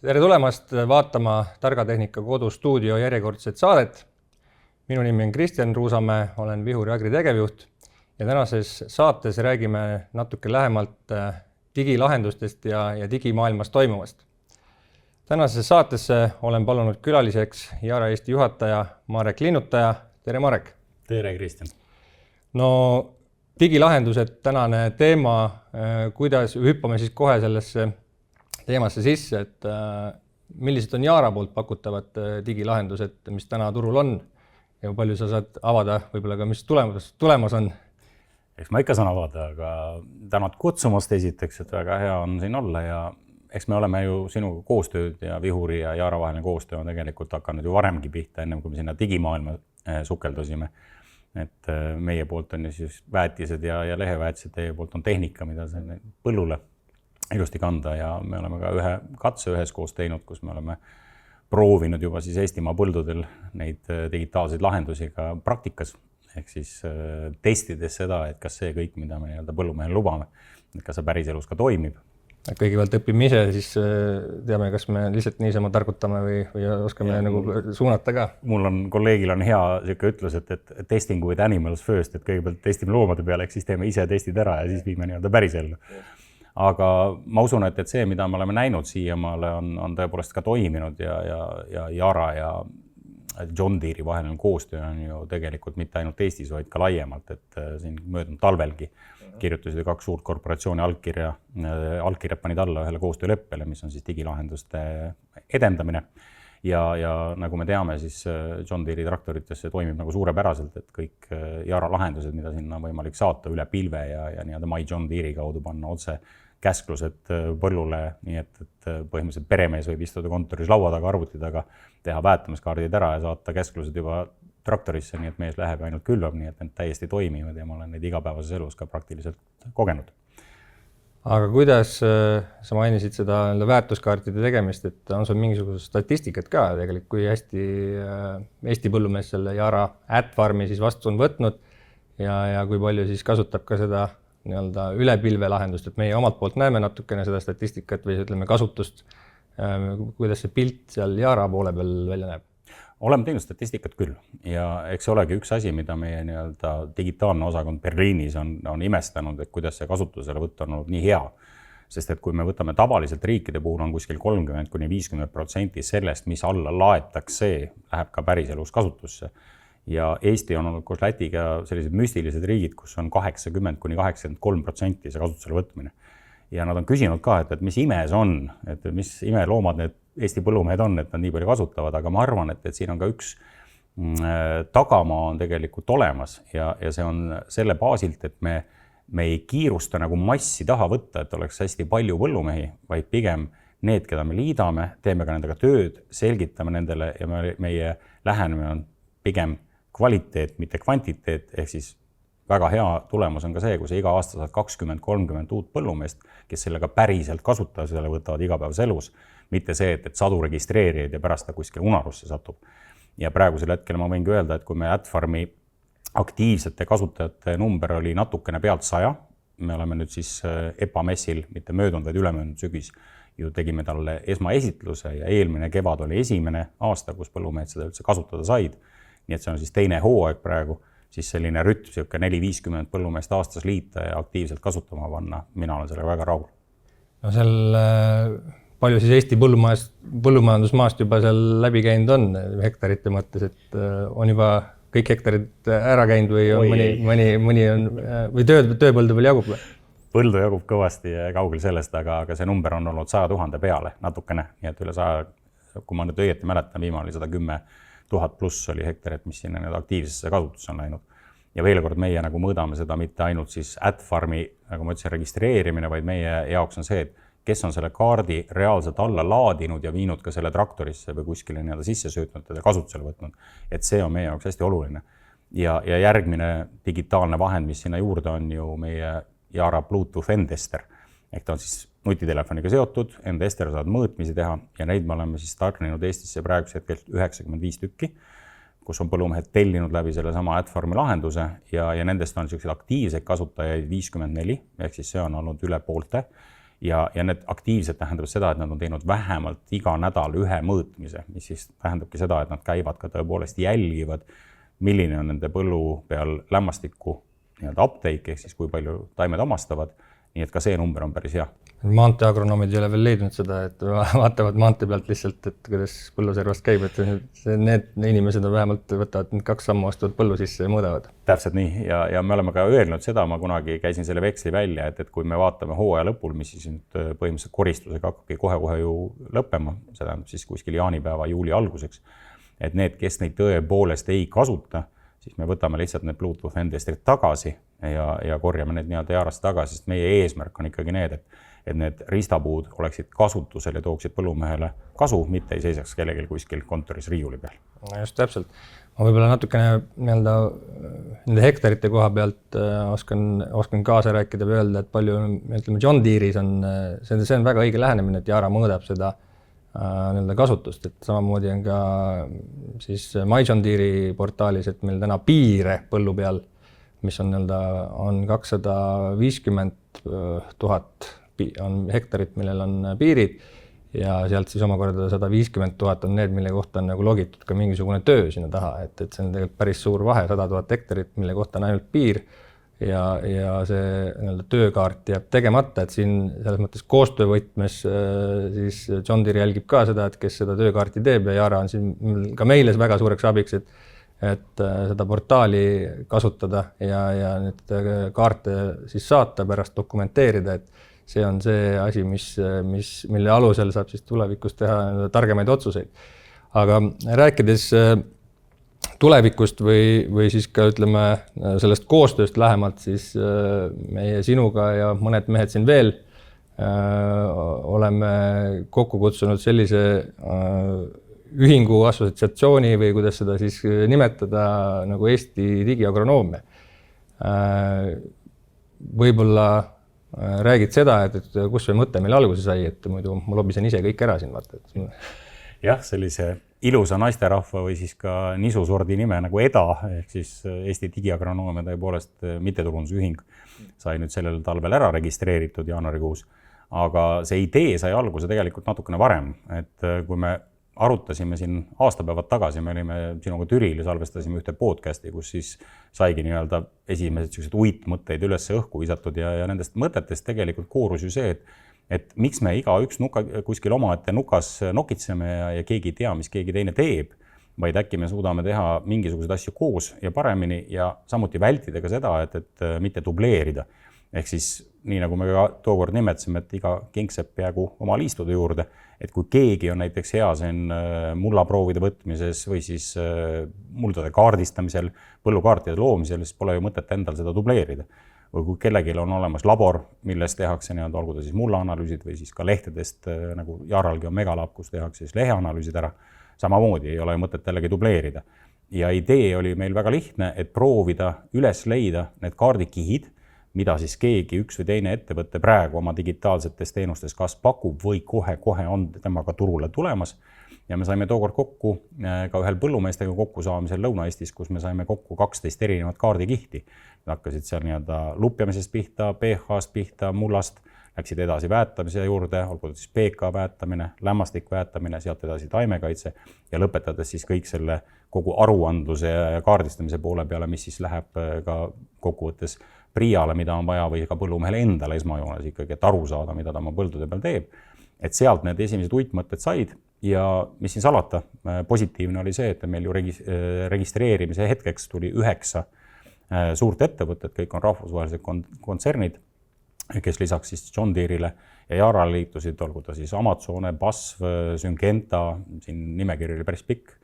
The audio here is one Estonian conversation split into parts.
Tere tulemast vaatama Targa Tehnika Kodu stuudio järjekordset saadet. Minu nimi on Kristjan Ruusamäe, olen Vihuri Agri tegevjuht ja tänases saates räägime natuke lähemalt digilahendustest ja digimaailmas toimuvast. Tänases saatesse olen palunud külaliseks Yara Eesti juhataja Marek Linnutaja. Tere Marek! Tere Kristjan! No digilahendused tänane teema, kuidas hüppame siis kohe sellesse teemasse sisse, et millised on Yara poolt pakutavad digilahendused, mis täna turul on ja palju sa saad avada võib-olla ka, mis tulemas on? Eks ma ikka saan avada, aga tänad kutsumast esiteks, et väga hea on siin olla ja eks me oleme ju sinuga koostööd ja Vihuri ja Yara vaheline koostöö on tegelikult hakanud ju varemgi pihta, ennem kui me sinna digimaailma sukeldusime. Et meie poolt on ju siis väetised ja leheväetised, teie poolt on tehnika, mida see põllule ilusti kanda ja me oleme ka ühe katse üheskoos teinud, kus me oleme proovinud juba siis Eestimaa põldudel neid digitaalseid lahendusi ka praktikas, ehk siis testides seda, et kas see kõik, mida me põllumehel lubame, et kas see päriselus ka toimib. Kõigepealt õpime ise, siis teame, kas me lihtsalt niisama targutame või oskame nagu suunata ka. Mul on, kolleegil on hea selline ütlus, et testing with animals first, et kõigepealt testime loomade peale, ehk siis teeme ise testid ära ja siis viime pärisellu. Aga ma usun, et see, mida me oleme näinud siiamaale, on tõepoolest ka toiminud ja Yara ja John Deere'i vaheline koostöö on ju tegelikult mitte ainult Eestis, vaid ka laiemalt, et siin möödunud talvelgi kirjutasid 2 suurt korporatsiooni allkirjad panid alla ühele koostööleppele, mis on siis digilahenduste edendamine. Ja nagu me teame, siis John Deere'i traktorites see toimib nagu suurepäraselt, et kõik Yara lahendused, mida sinna on võimalik saata üle pilve ja My John Deere'i kaudu panna otse käsklused põllule, nii et põhimõtteliselt peremees võib istuda kontoris laua taga, arvuti taga, teha väetamiskaardid ära ja saata käsklused juba traktorisse, nii et mees läheb ainult külvab, nii et need täiesti toimivad ja ma olen neid igapäevases elus ka praktiliselt kogenud. Aga kuidas sa mainisid seda väärtuskaartide tegemist, et on sul mingisugust statistikat ka tegelikult, kui hästi Eesti põllumees selle Yara AdFarmi siis vastu on võtnud ja kui palju siis kasutab ka seda üle pilve lahendust, et meie omalt poolt näeme natukene seda statistikat või ütleme kasutust, kuidas see pilt seal Yara poole peal välja näeb? Oleme teinud statistikat küll ja eks olegi üks asi, mida meie digitaalne osakond Berliinis on imestanud, et kuidas see kasutusele võtta on olnud nii hea. Sest et kui me võtame tavaliselt riikide puhul on kuskil 30–50% sellest, mis alla laetakse, läheb ka päriselus kasutusse. Ja Eesti on olnud koos Lätiga sellised müstilised riigid, kus on 80–83% see kasutusele võtmine. Ja nad on küsinud ka, et mis ime see on, et mis imeloomad need Eesti põllumehed on, et nad nii palju kasutavad, aga ma arvan, et siin on ka üks tagamaa on tegelikult olemas ja see on selle baasilt, et me ei kiirusta nagu massi taha võtta, et oleks hästi palju põllumehi, vaid pigem need, keda me liidame, teeme ka nendega tööd, selgitame nendele ja meie lähenemine on pigem kvaliteet, mitte kvantiteet, ehk siis väga hea tulemus on ka see, kui sa iga aasta saad 20–30 uut põllumeest, kes sellega päriselt kasutajale võtavad igapäevas elus, mitte see, et sadu registreerijaid ja pärast ta kuskil unarusse satub. Ja praegusel hetkel ma võingi öelda, et kui me AdFarmi aktiivsete kasutajate number oli natukene pealt 100, me oleme nüüd siis EPA messil, mitte möödunud, vaid ülemöödunud sügis, ju tegime talle esmaesitluse ja eelmine kevad oli esimene aasta, kus põllumehed seda üldse kasutada said. Nii et see on siis teine hooaeg praegu, siis selline rütm, 4–50 põllumeest aastas liita ja aktiivselt kasutama panna. Mina olen sellega väga rahul. No seal palju siis Eesti põllumajandusmaast juba seal läbi käinud on hektarite mõttes, et on juba kõik hektarid ära käinud või on mõni on, või tööpõldu veel jagub? Põldu jagub kõvasti kaugel sellest, aga see number on olnud 100 000 peale natukene, nii et üle 100, kui ma nüüd õieti mäletan, viimane oli 110 000 pluss oli hektarit, mis sinna aktiivsesse kasutusse on läinud. Ja veel kord meie nagu mõõdame seda mitte ainult siis AdFarmi, nagu ma ütlesin, registreerimine, vaid meie jaoks on see, et kes on selle kaardi reaalselt alla laadinud ja viinud ka selle traktorisse või kuskile sisse söötnud ja kasutusele võtnud. Et see on meie jaoks hästi oluline. Ja järgmine digitaalne vahend, mis sinna juurde on ju meie Yara Bluetooth Endester. Ehk ta on siis nutitelefoniga seotud, Endester saad mõõtmisi teha ja neid me oleme siis tarninud Eestisse praegusel hetkel 95 tükki, kus on põllumehed tellinud läbi selle sama AdFarmi lahenduse ja nendest on selliseid aktiivseid kasutajaid 54, ehk siis see on olnud üle poolte ja need aktiivselt tähendab seda, et nad on teinud vähemalt iga nädal ühe mõõtmise, mis siis tähendabki seda, et nad käivad ka tõepoolest jälgivad, milline on nende põllu peal lämmastiku nii-öelda uptake, ehk siis kui palju taimed omastavad, nii et ka see number on päris hea. Maanteeagronoomid ei ole veel leidnud seda, et vaatavad maantee pealt lihtsalt, et kuidas põlluservast käib, et need inimesed on vähemalt võtavad 2 sammu astuvad põllu sisse ja mõõdavad. Täpselt nii ja me oleme ka öelnud seda, ma kunagi käisin selle veksli välja, et kui me vaatame hooaja lõpul, mis siis nüüd põhimõtteliselt koristusega hakkabki kohe ju lõppema, see tähendab siis kuskil jaanipäeva juuli alguseks, et need, kes neid tõepoolest ei kasuta, siis me võtame lihtsalt need Bluetooth endestrid tagasi ja korjame need nii-öelda jaarast tagasi, sest meie eesmärk on ikkagi need, et need ristapuud oleksid kasutusel ja tooksid põllumehele kasu, mitte ei seisaks kellelgi kuskil kontoris riiuli peal. Just täpselt. Ma võib-olla natukene nii-öelda nende hektarite koha pealt oskan kaasa rääkida või öelda, et palju, ütleme, John Deere'is on, see on väga õige lähenemine, et Yara mõõdab seda nii-öelda kasutust, et samamoodi on ka siis My John Deere'i portaalis, et meil täna piire põllu peal, mis on nii-öelda on 250 000 on hektarit, millel on piirid ja sealt siis omakorda 150 000 on need, mille kohta on nagu logitud ka mingisugune töö sinna taha, et see on tegelikult päris suur vahe, 100 000 hektarit, mille kohta on ainult piir ja see nii-öelda töökaart jääb tegemata, et siin selles mõttes koostöövõtmes siis John Deere jälgib ka seda, et kes seda töökaarti teeb ja Yara on siin ka meile väga suureks abiks, et seda portaali kasutada ja need kaarte siis saata, pärast dokumenteerida, et see on see asi, mille alusel saab siis tulevikus teha targemaid otsuseid. Aga rääkides tulevikust või siis ka ütleme sellest koostööst lähemalt, siis meie sinuga ja mõned mehed siin veel oleme kokku kutsunud sellise ühingu assotsiatsiooni või kuidas seda siis nimetada nagu Eesti digiagronoomia. Võib-olla räägid seda, et kus see mõte meil alguse sai, et muidu ma lobisen ise kõik ära siin vaata. Jah, sellise ilusa naisterahva või siis ka nisusordi nime nagu EDA, ehk siis Eesti digiagronoomia tõepoolest mittetulundusühing sai nüüd sellel talvel ära registreeritud jaanuarikuus. Aga see idee sai alguse tegelikult natukene varem, et kui me arutasime siin aastapäevad tagasi, me olime sinuga Türil ja salvestasime ühte podcasti, kus siis saigi nii-öelda esimesed sellised uitmõtteid üles õhku visatud ja nendest mõtetest tegelikult koorus ju see, et miks me igaüks kuskil omaette nukas nokitseme ja keegi ei tea, mis keegi teine teeb, vaid äkki me suudame teha mingisuguseid asju koos ja paremini ja samuti vältida ka seda, et mitte dubleerida. Ehk siis nii nagu me ka tookord nimetasime, et iga kingsepp jäägu oma liistude juurde, et kui keegi on näiteks hea siin mullaproovide võtmises või siis muldade kaardistamisel, põllukaartide loomisel, siis pole ju mõtet endal seda dubleerida. Või kui kellelgi on olemas labor, milles tehakse nii-öelda olgu ta siis mullaanalüüsid või siis ka lehtedest, nagu Jaralgi on Megalab, kus tehakse siis leheanalüüsid ära, samamoodi ei ole mõtet jällegi dubleerida. Ja idee oli meil väga lihtne, et proovida üles leida need kaardikihid, mida siis keegi üks või teine ettevõtte praegu oma digitaalsetes teenustes kas pakub või kohe on temaga turule tulemas. Ja me saime tookord kokku ka ühel põllumeestega kokkusaamisel Lõuna-Eestis, kus me saime kokku 12 erinevat kaardikihti. Nad hakkasid seal nii-öelda lupjamisest pihta, pH-st pihta, mullast, läksid edasi väetamise juurde, olgu siis PK väetamine, lämmastik väetamine, sealt edasi taimekaitse ja lõpetades siis kõik selle kogu aruandluse ja kaardistamise poole peale, mis siis läheb ka kokkuvõttes priiale, mida on vaja või ka põllumehele endale esmajoones ikkagi, et aru saada, mida ta oma põldude peal teeb. Et sealt need esimesed uitmõtted said ja mis siin salata, positiivne oli see, et meil ju registreerimise hetkeks tuli 9 suurt ettevõtet, kõik on rahvusvahelised kontsernid, kes lisaks siis John Deere'ile ja Yara liitusid, olgu ta siis Amazone, BASF, Syngenta, siin nimekiri oli päris pikk,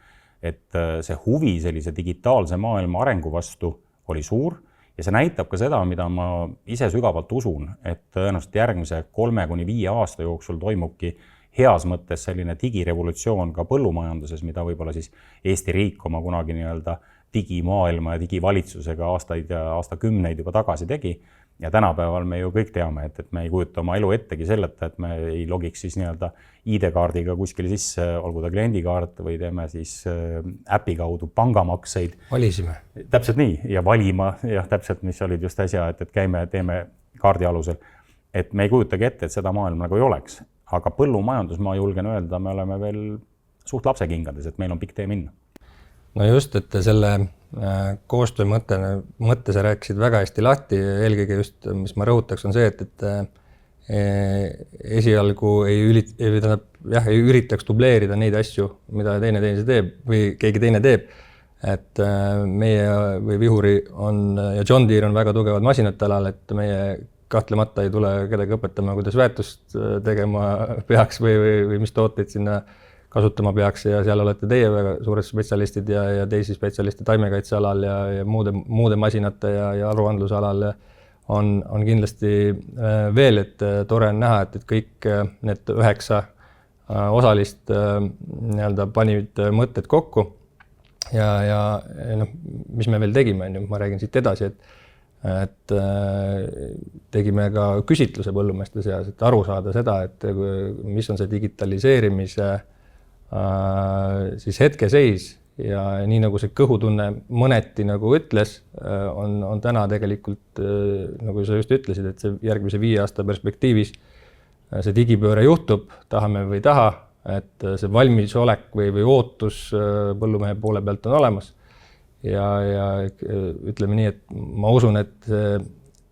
et see huvi sellise digitaalse maailma arengu vastu oli suur ja see näitab ka seda, mida ma ise sügavalt usun, et tõenäoliselt järgmise 3-5 aasta jooksul toimubki heas mõttes selline digirevolutsioon ka põllumajanduses, mida võib-olla siis Eesti riik oma kunagi nii-öelda digimaailma ja digivalitsusega aastaid ja aastakümneid juba tagasi tegi. Ja tänapäeval me ju kõik teame, et me ei kujuta oma elu ettegi selleta, et me ei logiks siis nii-öelda ID-kaardiga kuskil sisse, olgu ta kliendikaart või teeme siis äpi kaudu pangamakseid. Valisime. Täpselt nii ja valima, jah, täpselt, mis olid just äsja, et käime, teeme kaardi alusel. et me ei kujutagi ette, et seda maailma nagu ei oleks. Aga põllumajandus, ma julgen öelda, me oleme veel suht lapsekingades, et meil on pikk tee minna. No just, et selle koostöö mõtte sa rääkisid väga hästi lahti. Eelkõige just, mis ma rõhutaks, on see, et esialgu ei üritaks dubleerida neid asju, mida teine teeb või keegi teine teeb. Et meie või Vihuri ja John Deere on väga tugevad masinate alal, et meie kahtlemata ei tule kedagi õpetama, kuidas väärtust tegema peaks või mis tooteid sinna kasutama peaks ja seal olete teie väga suured spetsialistid ja teisi spetsialiste taimekaitse alal ja muude masinate ja aruandluse alal on kindlasti veel, et tore on näha, et kõik need 9 osalist nii-öelda panid mõtted kokku ja mis me veel tegime, ma räägin siit edasi, et tegime ka küsitluse põllumeeste seas, et aru saada seda, et mis on see digitaliseerimise siis hetkeseis ja nii nagu see kõhutunne mõneti nagu ütles, on täna tegelikult, nagu sa just ütlesid, et see järgmise 5 aasta perspektiivis see digipööre juhtub, tahame või taha, et see valmisolek või ootus põllumehe poole pealt on olemas. Ja ütleme nii, et ma usun, et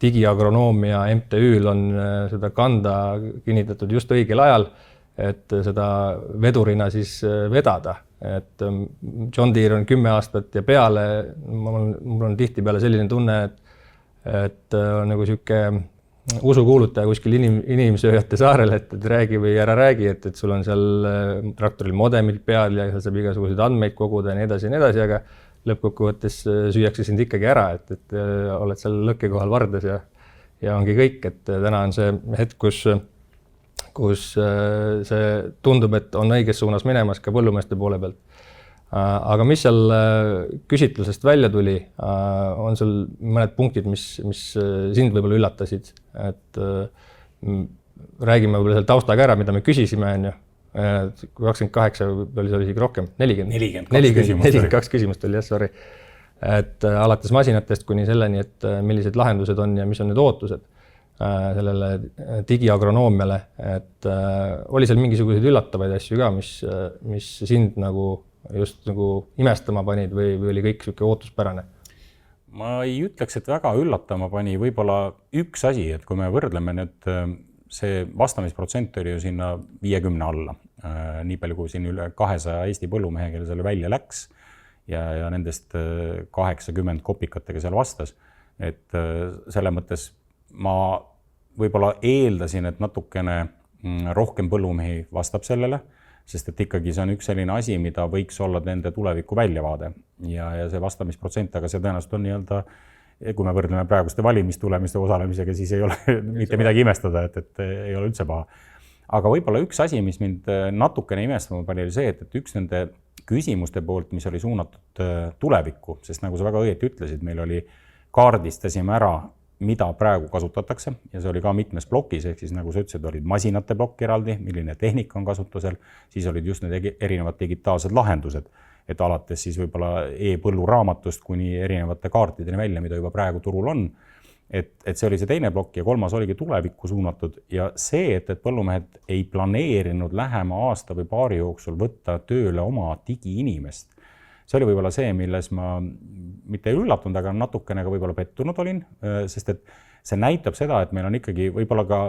digiagronoomia MTÜ-l on seda kanda kinnitatud just õigel ajal, et seda vedurina siis vedada. Et John Deere on 10 aastat ja peale, mul on tihtipeale selline tunne, et on nagu siuke usukuulutaja kuskil inimsööjate saarel, et räägi või ära räägi, et sul on seal traktoril modemid peal ja seal saab igasuguseid andmeid koguda ja nii edasi, aga lõppkokkuvõttes süüakse sind ikkagi ära, et oled seal lõkkekohal vardes ja ongi kõik, et täna on see hetk, kus see tundub, et on õiges suunas minemas ka põllumeeste poole pealt. Aga mis seal küsitlusest välja tuli, on sul mõned punktid, mis sind võib-olla üllatasid, et räägime võib-olla seal taustaga ära, mida me küsisime, 28 oli isegi rohkem, 42 küsimust oli, sorry. Et alates masinatest kuni selleni, et millised lahendused on ja mis on need ootused sellele digiagronoomiale, et oli seal mingisuguseid üllatavaid asju ka, mis sind nagu just nagu imestama panid või oli kõik siuke ootuspärane? Ma ei ütleks, et väga üllatama pani, võib-olla üks asi, et kui me võrdleme nüüd see vastamisprotsent oli ju sinna 50 alla, nii palju kui siin üle 200 Eesti põllumehe, kelle selle välja läks ja nendest 80 kopikatega seal vastas. Et selle mõttes ma võib-olla eeldasin, et natukene rohkem põllumehi vastab sellele, sest et ikkagi see on üks selline asi, mida võiks olla nende tuleviku väljavaade ja see vastamisprotsent, aga see tõenäoliselt on nii-öelda kui me võrdleme praeguste valimistulemiste osalemisega, siis ei ole mitte midagi imestada, et ei ole üldse paha. Aga võib-olla üks asi, mis mind natukene imestama pani, oli see, et üks nende küsimuste poolt, mis oli suunatud tulevikku, sest nagu sa väga õieti ütlesid, meil oli kaardistasime ära, mida praegu kasutatakse ja see oli ka mitmes plokis, ehk siis nagu sa ütlesid, olid masinate plokk eraldi, milline tehnika on kasutusel, siis olid just need erinevad digitaalsed lahendused, et alates siis võib-olla e-põlluraamatust kuni erinevate kaartideni välja, mida juba praegu turul on. Et see oli see teine plokk ja kolmas oligi tulevikku suunatud ja see, et põllumehed ei planeerinud lähema aasta või paari jooksul võtta tööle oma digiinimest. See oli võib-olla see, milles ma mitte ei üllatunud, aga natukene ka võib-olla pettunud olin, sest et see näitab seda, et meil on ikkagi võib-olla ka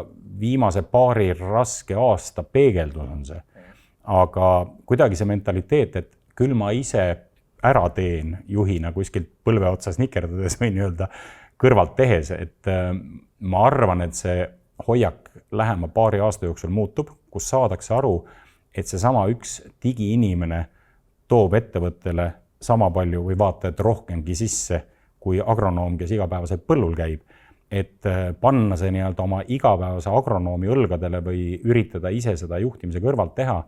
viimase paari raske aasta peegeldus on see. Aga kuidagi see mentaliteet, et küll ma ise ära teen juhina kuskilt põlve otsas nikerdades või nii-öelda kõrvalt tehes, et ma arvan, et see hoiak lähema paari aasta jooksul muutub, kus saadakse aru, et see sama üks digiinimene toob ettevõttele sama palju või vaatajad rohkemgi sisse kui agronoom, kes igapäevaselt põllul käib. Et panna see nii-öelda oma igapäevase agronoomi õlgadele või üritada ise seda juhtimise kõrvalt teha,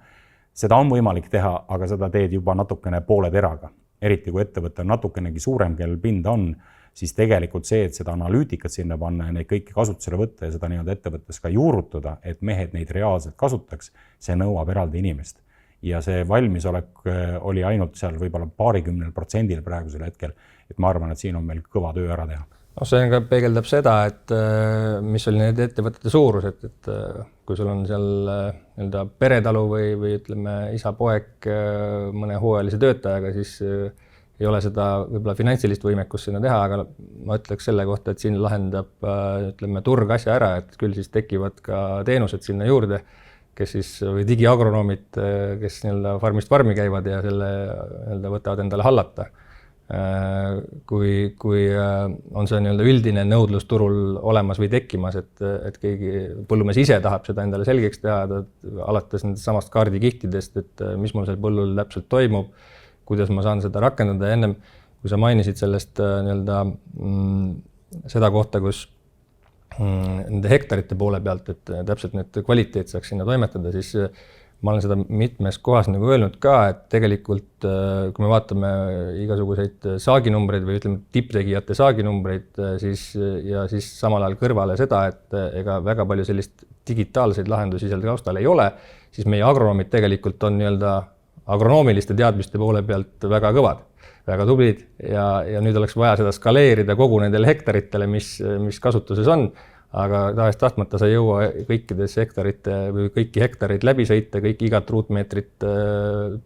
seda on võimalik teha, aga seda teed juba natukene poole teraga. Eriti kui ettevõte on natukenegi suurem, kel pinda on, siis tegelikult see, et seda analüütikat sinna panna ja neid kõiki kasutusele võtta ja seda nii-öelda ettevõttes ka juurutada, et mehed neid reaalselt kasutaks, see nõuab eraldi inimest. Ja see valmisolek oli ainult seal võib-olla 20% praegusel hetkel, et ma arvan, et siin on meil kõva töö ära teha. No see ka peegeldab seda, et mis oli need ettevõtete suurus, et kui sul on seal nii-öelda peretalu või ütleme isa-poeg mõne hooajalise töötajaga, siis ei ole seda võib-olla finantsilist võimekust sinna teha, aga ma ütleks selle kohta, et siin lahendab ütleme turg asja ära, et küll siis tekivad ka teenused sinna juurde, kes siis või digiagronoomid, kes nii-öelda farmist farmi käivad ja selle nii-öelda võtavad endale hallata. Kui on see nii-öelda üldine nõudlus turul olemas või tekkimas, et keegi põllumees ise tahab seda endale selgeks teha, alates nendest samast kaardikihtidest, et mis mul seal põllul täpselt toimub, kuidas ma saan seda rakendada. Ennem, kui sa mainisid sellest nii-öelda seda kohta, kus nende hektarite poole pealt, et täpselt need kvaliteet saaks sinna toimetada, siis ma olen seda mitmes kohas nagu öelnud ka, et tegelikult kui me vaatame igasuguseid saaginumbreid või ütleme tipptegijate saaginumbreid, siis samal ajal kõrvale seda, et ega väga palju sellist digitaalseid lahendusi seal taustal ei ole, siis meie agronoomid tegelikult on nii-öelda agronoomiliste teadmiste poole pealt väga kõvad, väga tublid ja nüüd oleks vaja seda skaleerida kogu nendele hektaritele, mis kasutuses on. Aga tahest tahtmata sa ei jõua kõikides hektarite või kõiki hektareid läbi sõita, kõik igat ruutmeetrit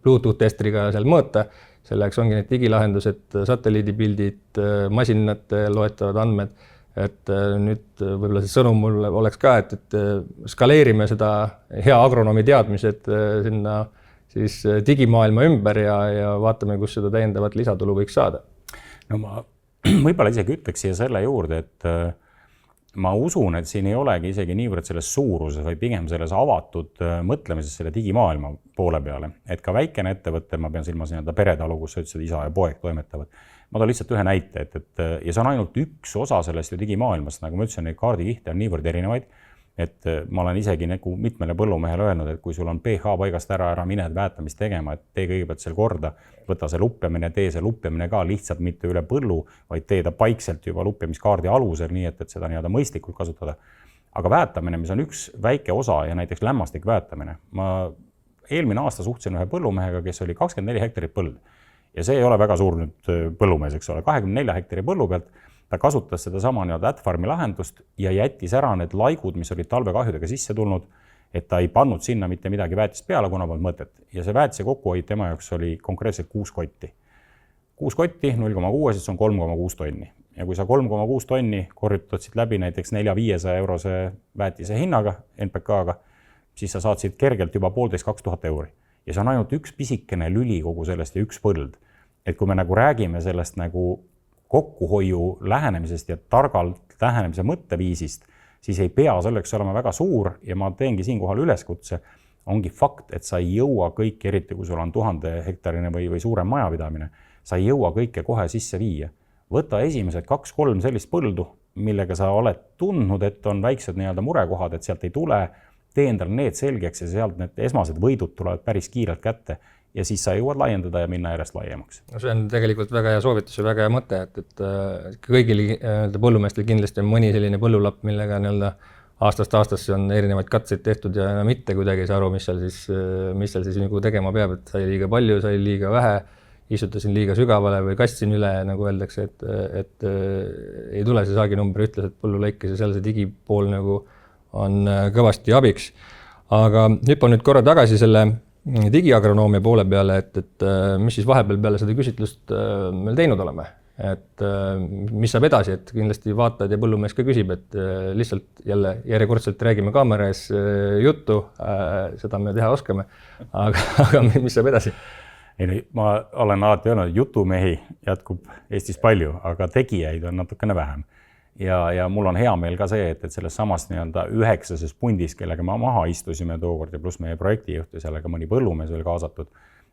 Bluetooth testriga seal mõõta. Selleks ongi need digilahendused, satelliidipildid, masinate loetavad andmed. Et nüüd võib-olla see sõnum mul oleks ka, et skaleerime seda hea agronoomi teadmised sinna siis digimaailma ümber ja vaatame, kus seda täiendavat lisatulu võiks saada. No ma võib-olla isegi ütleks siia selle juurde, et ma usun, et siin ei olegi isegi niivõrd selles suuruses, või pigem selles avatud mõtlemises selle digimaailma poole peale. Et ka väikene ettevõte, ma pean silmas nii-öelda peretalu, kus sa ütlesid, isa ja poeg toimetavad. Ma toon lihtsalt ühe näite, ja see on ainult üks osa sellest ju digimaailmast, nagu ma ütlesin, neid kaardikihte on niivõrd erinevaid, et ma olen isegi nagu mitmele põllumehele öelnud, et kui sul on pH paigast ära mined väetamist tegema, et tee kõigepealt seal korda, võta see lupjamine, tee see lupjamine ka lihtsalt mitte üle põllu, vaid tee ta paikselt juba lupjamiskaardi alusel, nii et seda nii-öelda mõistlikult kasutada. Aga väetamine, mis on üks väike osa ja näiteks lämmastik väetamine. Ma eelmine aasta suhtlesin ühe põllumehega, kes oli 24 hektarit põld. Ja see ei ole väga suur nüüd põllumees, eks ole, 24 hektari põllu pealt. Ta kasutas seda sama nii-öelda AdFarmi lahendust ja jättis ära need laigud, mis olid talvekahjudega sisse tulnud, et ta ei pannud sinna mitte midagi väetist peale, kuna polnud mõtet. Ja see väetise kokkuhoid tema jaoks oli konkreetselt 6 kotti. 6 kotti, 0,6, siis on 3,6 tonni. Ja kui sa 3,6 tonni korjutad siit läbi näiteks 400-500 eurose väetise hinnaga, NPK-ga, siis sa saad siit kergelt juba 1500–2000 euri. Ja see on ainult üks pisikene lüli kogu sellest ja üks põld. Et kui me nagu räägime sellest nagu kokkuhoiu lähenemisest ja targalt lähenemise mõtteviisist, siis ei pea selleks olema väga suur ja ma teengi siinkohal üleskutse. Ongi fakt, et sa ei jõua kõik, eriti kui sul on 1000 hektarine või suurem majapidamine, sa ei jõua kõike kohe sisse viia. Võta esimesed 2-3 sellist põldu, millega sa oled tundnud, et on väiksed nii-öelda murekohad, et sealt ei tule, tee endale need selgeks ja sealt need esmased võidud tulevad päris kiirelt kätte. Ja siis sa jõuad laiendada ja minna järjest laiemaks. No see on tegelikult väga hea soovitus ja väga hea mõte, et kõigil põllumeestel kindlasti on mõni selline põllulapp, millega aastast aastasse on erinevaid katseid tehtud ja mitte kuidagi ei saa aru, mis seal siis nagu tegema peab, et sai liiga palju, sai liiga vähe, istutasin liiga sügavale või kastsin üle, nagu öeldakse, et ei tule see saaginumber, ütles, et põllulõikes ja seal see digipool nagu on kõvasti abiks. Aga hüppan nüüd korra tagasi selle digiagronoomia poole peale, et mis siis vahepeal peale seda küsitlust meil teinud oleme. Et mis saab edasi, et kindlasti vaatad ja põllumees ka küsib, et lihtsalt järjekordselt räägime kaamera ees juttu, seda me teha oskame, aga mis saab edasi? Ma olen alati öelnud, et jutumehi jätkub Eestis palju, aga tegijaid on natukene vähem. Ja mul on hea meel ka see, et selles samast nii-öelda 9. pundis, kellega me maha istusime tookord ja pluss meie projektijuht ja sellega mõni põllumees veel kaasatud,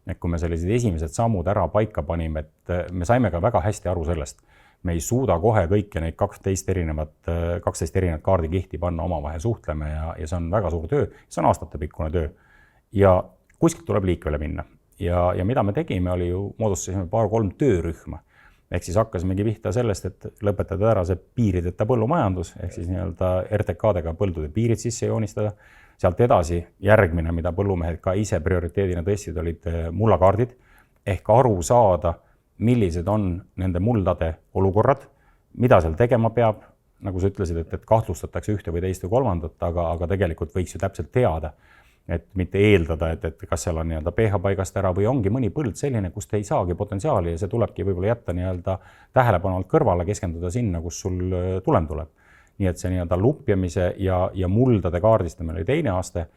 et kui me sellised esimesed sammud ära paika panime, et me saime ka väga hästi aru sellest. Me ei suuda kohe kõiki neid 12 erinevat kaardikihti panna omavahel suhtleme ja see on väga suur töö, see on aastatepikkune töö. Ja kuskilt tuleb liikvele minna. Ja mida me tegime, oli ju moodustasime 2-3 töörühma. Ehk siis hakkasimegi pihta sellest, et lõpetada ära see piirideta põllumajandus, ehk siis nii-öelda RTK-dega põldude piirid sisse joonistada. Sealt edasi järgmine, mida põllumehed ka ise prioriteedina tõstsid, olid mullakaardid, ehk aru saada, millised on nende muldade olukorrad, mida seal tegema peab, nagu sa ütlesid, et kahtlustatakse ühte või teist või kolmandat, aga tegelikult võiks ju täpselt teada, et mitte eeldada, et kas seal on nii-öelda pH paigast ära või ongi mõni põld selline, kust ei saagi potentsiaali ja see tulebki võib-olla jätta nii-öelda tähelepanu alt kõrvale, keskenduda sinna, kus sul tulem tuleb. Nii et see nii-öelda lupjamise ja muldade kaardistamine oli teine aste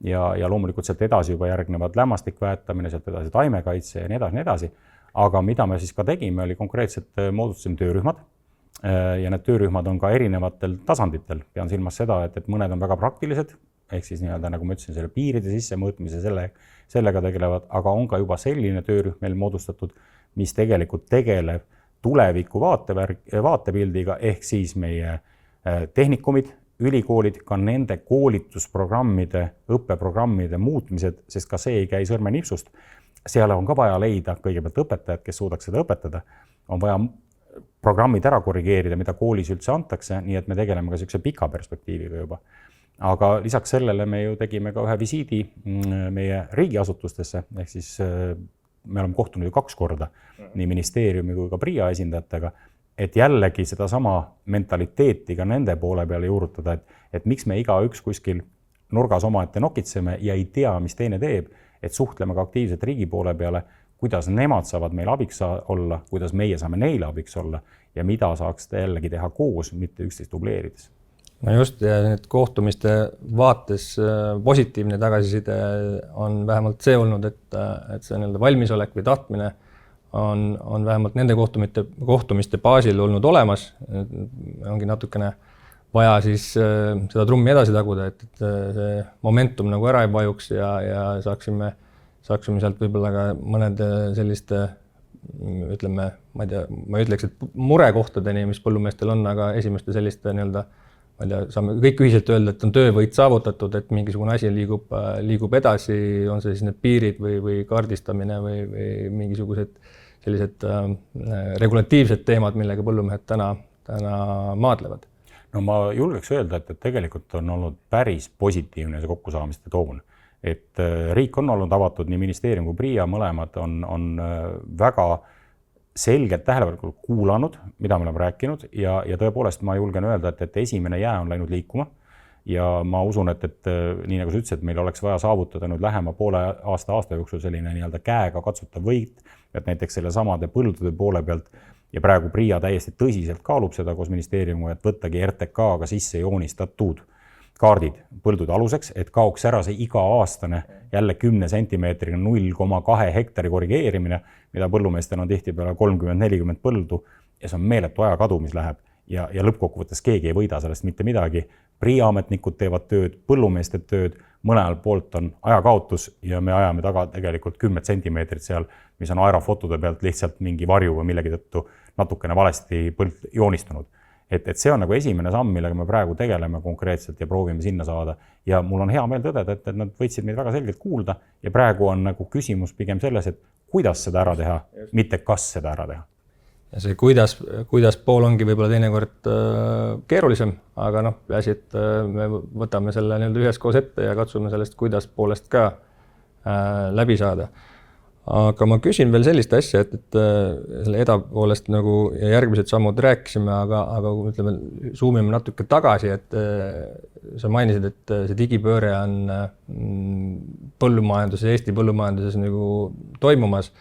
ja loomulikult sealt edasi juba järgnevad lämmastikväetamine, sealt edasi taimekaitse ja nii edasi. Aga mida me siis ka tegime, oli konkreetselt moodustasime töörühmad ja need töörühmad on ka erinevatel tasanditel. Pean silmas seda, et mõned on väga praktilised, ehk siis nii-öelda, nagu ma ütlesin, selle piiride sisse mõõtmise sellega tegelevad, aga on ka juba selline töörühm meil moodustatud, mis tegelikult tegeleb tuleviku vaatepildiga, ehk siis meie tehnikumid, ülikoolid, ka nende koolitusprogrammide, õppeprogrammide muutmised, sest ka see ei käi sõrmenipsust. Seal on ka vaja leida kõigepealt õpetajad, kes suudaks seda õpetada. On vaja programmid ära korrigeerida, mida koolis üldse antakse, nii et me tegeleme ka sellise pika perspektiiviga juba. Aga lisaks sellele me ju tegime ka ühe visiidi meie riigiasutustesse, ehk siis me oleme kohtunud ju 2 korda nii ministeeriumi kui ka PRIA esindajatega, et jällegi seda sama mentaliteeti ka nende poole peale juurutada, et miks me igaüks kuskil nurgas omaette nokitseme ja ei tea, mis teine teeb, et suhtleme ka aktiivselt riigi poole peale, kuidas nemad saavad meil abiks olla, kuidas meie saame neile abiks olla ja mida saaks jällegi teha koos, mitte üksteist dubleerides. No just, ja need kohtumiste vaates positiivne tagasiside on vähemalt see olnud, et see valmisolek või tahtmine on vähemalt nende kohtumiste baasil olnud olemas. Ongi natukene vaja siis seda trummi edasi taguda, et see momentum nagu ära ei vajuks ja saaksime sealt võib-olla ka mõnede selliste, ütleme, ma ütleks, et murekohtadeni, mis põllumeestel on, aga esimeste selliste nii-öelda, ma ei tea, saame kõik ühiselt öelda, et on töövõit saavutatud, et mingisugune asi liigub edasi, on see siis need piirid või kaardistamine või mingisugused sellised regulatiivsed teemad, millega põllumehed täna maadlevad. No ma julgeks öelda, et tegelikult on olnud päris positiivne see kokkusaamiste toon. Et riik on olnud avatud, nii ministeerium kui PRIA mõlemad on väga selgelt tähelepanelikult kuulanud, mida me oleme rääkinud ja tõepoolest ma julgen öelda, et esimene jää on läinud liikuma ja ma usun, et nii nagu sa ütlesid, meil oleks vaja saavutada nüüd lähema poole aasta jooksul selline nii-öelda käega katsutav võit, et näiteks selle samade põldude poole pealt ja praegu PRIA täiesti tõsiselt kaalub seda koos ministeeriumiga, et võttagi RTK-ga sisse joonistatud kaardid põldude aluseks, et kaoks ära see iga-aastane jälle 10 sentimeetriga 0,2 hektari korrigeerimine, mida põllumeestel on tihtipeale 30-40 põldu ja see on meeletu ajakadu, mis läheb ja lõppkokkuvõttes keegi ei võida sellest mitte midagi. PRIA ametnikud teevad tööd, põllumeeste tööd, mõnel poolt on ajakaotus ja me ajame taga tegelikult 10 sentimeetrit seal, mis on aerofotode pealt lihtsalt mingi varju või millegi tõttu natukene valesti põld joonistunud. Et see on nagu esimene samm, millega me praegu tegeleme konkreetselt ja proovime sinna saada. Ja mul on hea meel tõdeda, et nad võtsid meid väga selgelt kuulda ja praegu on nagu küsimus pigem selles, et kuidas seda ära teha, mitte kas seda ära teha. Ja see kuidas pool ongi võib-olla teinekord keerulisem, aga peaasi, et me võtame selle üheskoos ette ja katsume sellest, kuidas poolest ka läbi saada. Aga ma küsin veel sellist asja, et selle EDA poolest nagu ja järgmised sammud rääkisime, aga ütleme, suumime natuke tagasi, et sa mainisid, et see digipööre on põllumajanduses, Eesti põllumajanduses nagu toimumas.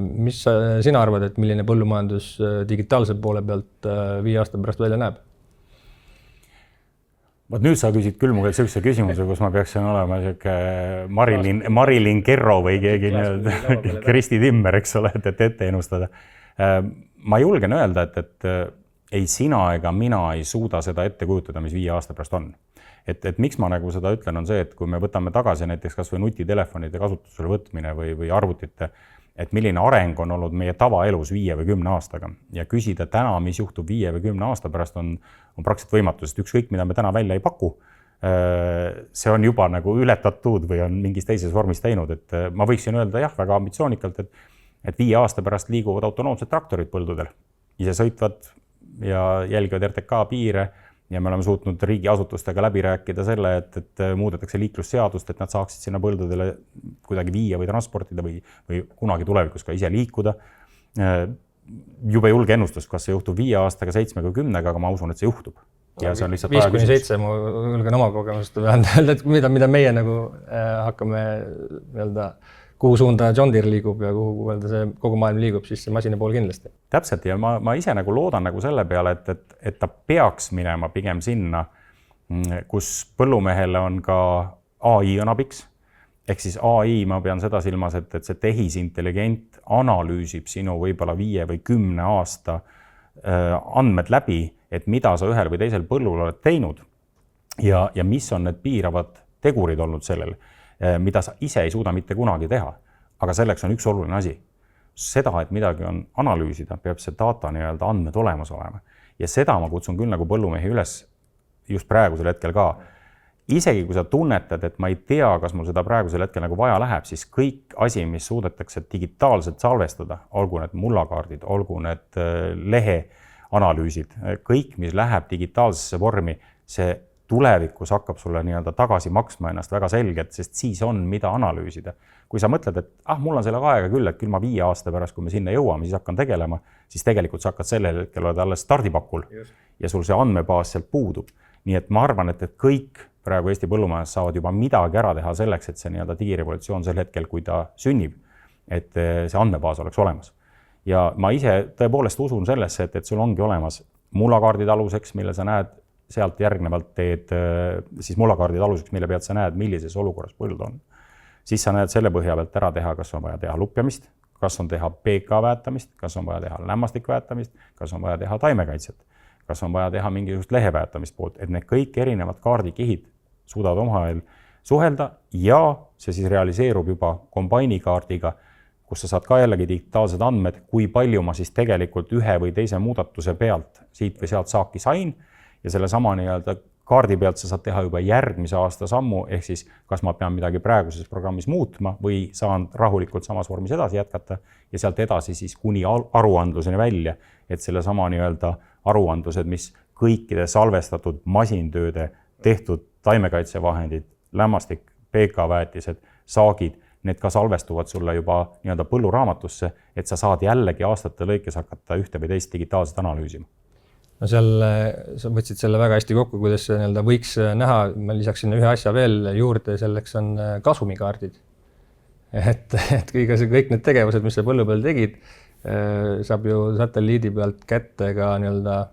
Mis sina arvad, et milline põllumajandus digitaalse poole pealt 5 aasta pärast välja näeb? Vaat nüüd sa küsid küll mulle sellise küsimuse, kus ma peaksin olema Marilyn Kerro või keegi Kristi Timmer, eks ole, et ette ennustada. Ma julgen öelda, et ei sina ega mina ei suuda seda ette kujutada, mis 5 aasta pärast on. Et miks ma nagu seda ütlen, on see, et kui me võtame tagasi näiteks kas või nutitelefonide kasutusele võtmine või arvutite, et milline areng on olnud meie tavaelus 5 või 10 aastaga ja küsida täna, mis juhtub 5 või 10 aasta pärast on praktiliselt võimatu, sest ükskõik, mida me täna välja ei paku, see on juba nagu ületatud või on mingis teises vormis teinud, et ma võiksin öelda jah, väga ambitsioonikalt, et 5 aasta pärast liiguvad autonoomsed traktorid põldudel, ise sõitvad ja jälgivad RTK piire ja me oleme suutnud riigiasutustega läbi rääkida selle, et muudetakse liiklusseadust, et nad saaksid sinna põldudele kuidagi viia või transportida või kunagi tulevikus ka ise liikuda. jube julge ennustus, kas see juhtub 5 aastaga, 7 või 10, aga ma usun, et see juhtub. Ja see on lihtsalt 5-7, ma julgen oma kogemust öelda, et mida meie nagu hakkame kuhu suunda John Deere liigub ja kuhu see kogu maailm liigub, siis see masina pool kindlasti. Täpselt ja ma ise nagu loodan nagu selle peale, et ta peaks minema pigem sinna, kus põllumehele on ka AI on abiks. Ehk siis AI, ma pean seda silmas, et see tehisintelligent analüüsib sinu võib-olla 5 või 10 aasta andmed läbi, et mida sa ühel või teisel põllul oled teinud ja mis on need piiravad tegurid olnud sellel, mida sa ise ei suuda mitte kunagi teha. Aga selleks on üks oluline asi. Seda, et midagi on analüüsida, peab see data andmed olemas olema. Ja seda ma kutsun küll nagu põllumehi üles just praegusel hetkel ka. Isegi kui sa tunnetad, et ma ei tea, kas mul seda praegusel hetkel nagu vaja läheb, siis kõik asi, mis suudetakse digitaalselt salvestada, olgu need mullakaardid, olgu need leheanalüüsid, kõik, mis läheb digitaalsesse vormi, see tulevikus hakkab sulle tagasi maksma ennast väga selgelt, sest siis on, mida analüüsida. Kui sa mõtled, et mul on sellega aega küll, et küll ma 5 aasta pärast, kui me sinna jõuame, siis hakkan tegelema, siis tegelikult sa hakkad sellel hetkel oled alles stardipakul ja sul see andmebaas sealt puudub. Nii et ma arvan, et kõik praegu Eesti põllumajas saavad juba midagi ära teha selleks, et see digirevolutsioon sel hetkel, kui ta sünnib, et see andmebaas oleks olemas. Ja ma ise tõepoolest usun sellesse, et sul ongi olemas mullakaardid aluseks, mille sa näed, sealt järgnevalt teed siis mullakaardid aluseks, mille pealt sa näed, millises olukorras põld on. Siis sa näed selle põhja pealt ära teha, kas on vaja teha lupjamist, kas on teha PK väetamist, kas on vaja teha lämmastikväetamist, kas on vaja teha taimekaitset, kas on vaja teha mingisugust leheväetamist poolt, et need kõik erinevad kaardikihid suudavad omavahel suhelda ja see siis realiseerub juba kombainikaardiga, kus sa saad ka jällegi digitaalsed andmed, kui palju ma siis tegelikult ühe või teise muudatuse pealt siit või sealt saaki sain ja selle sama kaardi pealt sa saad teha juba järgmise aasta sammu, ehk siis kas ma pean midagi praeguses programmis muutma või saan rahulikult samas vormis edasi jätkata ja sealt edasi siis kuni aruandluseni välja, et selle sama aruandlused, mis kõikide salvestatud masintööde tehtud taimekaitsevahendid, lämmastik, PK-väetised, saagid, need ka salvestuvad sulle juba põlluraamatusse, et sa saad jällegi aastate lõikes hakata ühte või teist digitaalset analüüsima. No seal sa võtsid selle väga hästi kokku, kuidas see võiks näha, ma lisaksin ühe asja veel juurde, selleks on kasumikaardid. Et kõik need tegevused, mis sa põllu peal tegid, saab ju satelliidi pealt kätte ka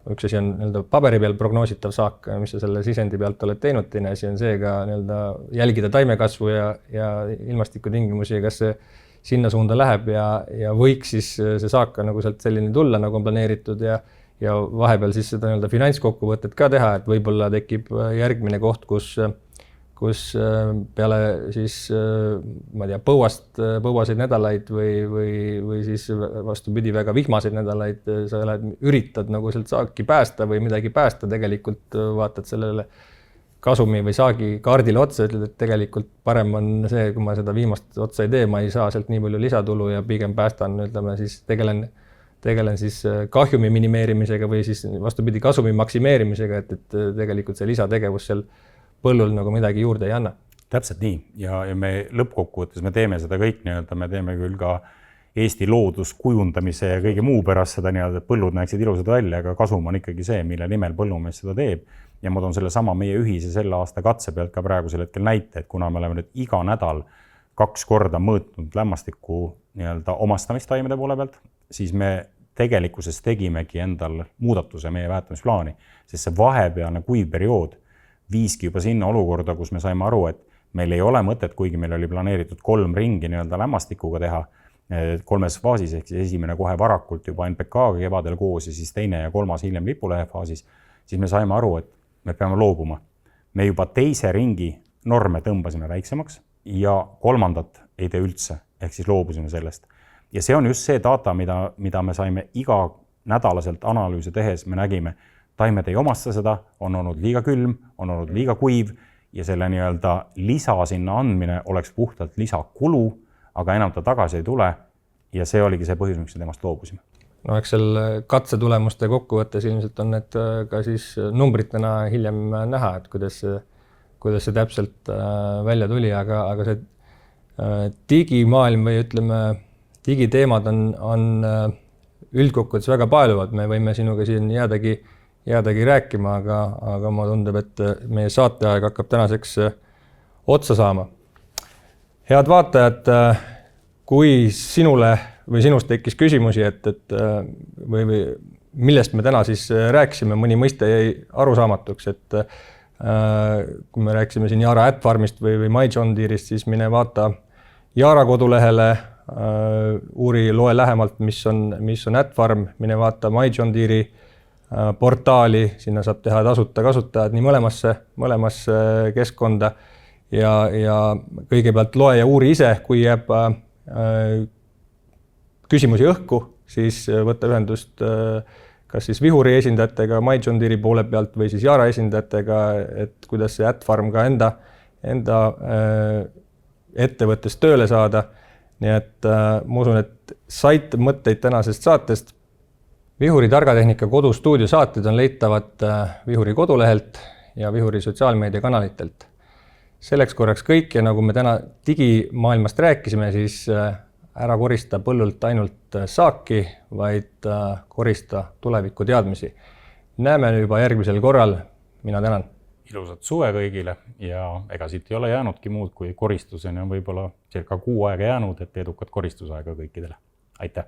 üks asi on paberi peal prognoositav saak, mis sa selle sisendi pealt oled teinud, teine asi on see ka jälgida taimekasvu ja ilmastikutingimusi, kas see sinna suunda läheb ja võiks siis see saak nagu sealt selline tulla, nagu on planeeritud ja vahepeal siis seda finantskokkuvõtet ka teha, et võib-olla tekib järgmine koht, kus peale siis, ma tea, põuaseid nädalaid või siis vastupidi väga vihmaseid nädalaid, sa üritad nagu sealt saaki päästa või midagi päästa, tegelikult vaatad sellele kasumi või saagi kaardile otsa, ütled, et tegelikult parem on see, kui ma seda viimast otsa ei tee, ma ei saa sealt nii palju lisatulu ja pigem päästan, siis tegelen siis kahjumi minimeerimisega või siis vastupidi kasumi maksimeerimisega, et tegelikult see lisategevus seal põllul nagu midagi juurde ei anna. Täpselt nii ja me lõppkokkuvõttes me teeme seda kõik, me teeme küll ka Eesti looduskujundamise ja kõige muu pärast seda, et põllud näeksid ilusad välja, aga kasum on ikkagi see, mille nimel põllumees seda teeb. Ja ma toon selle sama meie ühise selle aasta katse pealt ka praegusel hetkel näite, et kuna me oleme nüüd iga nädal 2 korda mõõtnud lämmastiku omastamist taimede poole pealt, siis me tegelikkuses tegimegi endal muudatuse meie väetamisplaani, sest see vahepealne kuiv periood viiski juba sinna olukorda, kus me saime aru, et meil ei ole mõtet, kuigi meil oli planeeritud 3 ringi lämmastikuga teha 3 faasis, ehk siis esimene kohe varakult juba NPK-ga kevadel koos ja siis teine ja 3 hiljem lipulehe faasis, siis me saime aru, et me peame loobuma. Me juba teise ringi norme tõmbasime väiksemaks ja 3. ei tee üldse, ehk siis loobusime sellest. Ja see on just see data, mida me saime iga nädalaselt analüüse tehes, me nägime, taimed ei omasta seda, on olnud liiga külm, on olnud liiga kuiv ja selle lisa sinna andmine oleks puhtalt lisakulu, aga enam ta tagasi ei tule ja see oligi see põhjus, miks me temast loobusime. No eks seal katsetulemuste kokkuvõttes ilmselt on need ka siis numbritena hiljem näha, et kuidas see täpselt välja tuli, aga see digimaailm või ütleme, digiteemad on üldkokkuvõttes väga paeluvad, me võime sinuga siin jäädagi rääkima, aga ma tundub, et meie saateaeg hakkab tänaseks otsa saama. Head vaatajad, kui sinule või sinust tekkis küsimusi, või millest me täna siis rääkisime, mõni mõiste jäi arusaamatuks, et kui me rääkisime siin Yara Atfarmist või My John Deere'ist, siis mine vaata Yara kodulehele, uuri, loe lähemalt, mis on Atfarm, mine vaata My John Deere'i portaali, sinna saab teha tasuta kasutajad nii mõlemasse keskkonda ja kõigepealt loe ja uuri ise, kui jääb küsimusi õhku, siis võtta ühendust kas siis Vihuri esindajatega My John Deere'i poole pealt või siis Yara esindajatega, et kuidas see Atfarm ka enda ettevõttes tööle saada. Nii et ma usun, et saite mõtteid tänasest saatest. Vihuri targatehnika kodustuudio saated on leitavad Vihuri kodulehelt ja Vihuri sotsiaalmeedia kanalitelt. Selleks korraks kõik ja nagu me täna digimaailmast rääkisime, siis ära korista põllult ainult saaki, vaid korista tuleviku teadmisi. Näeme juba järgmisel korral. Mina tänan. Ilusat suve kõigile ja ega siit ei ole jäänudki muud, kui koristuseni on võib-olla circa 6 aega jäänud, et edukat koristusaega kõikidele. Aitäh!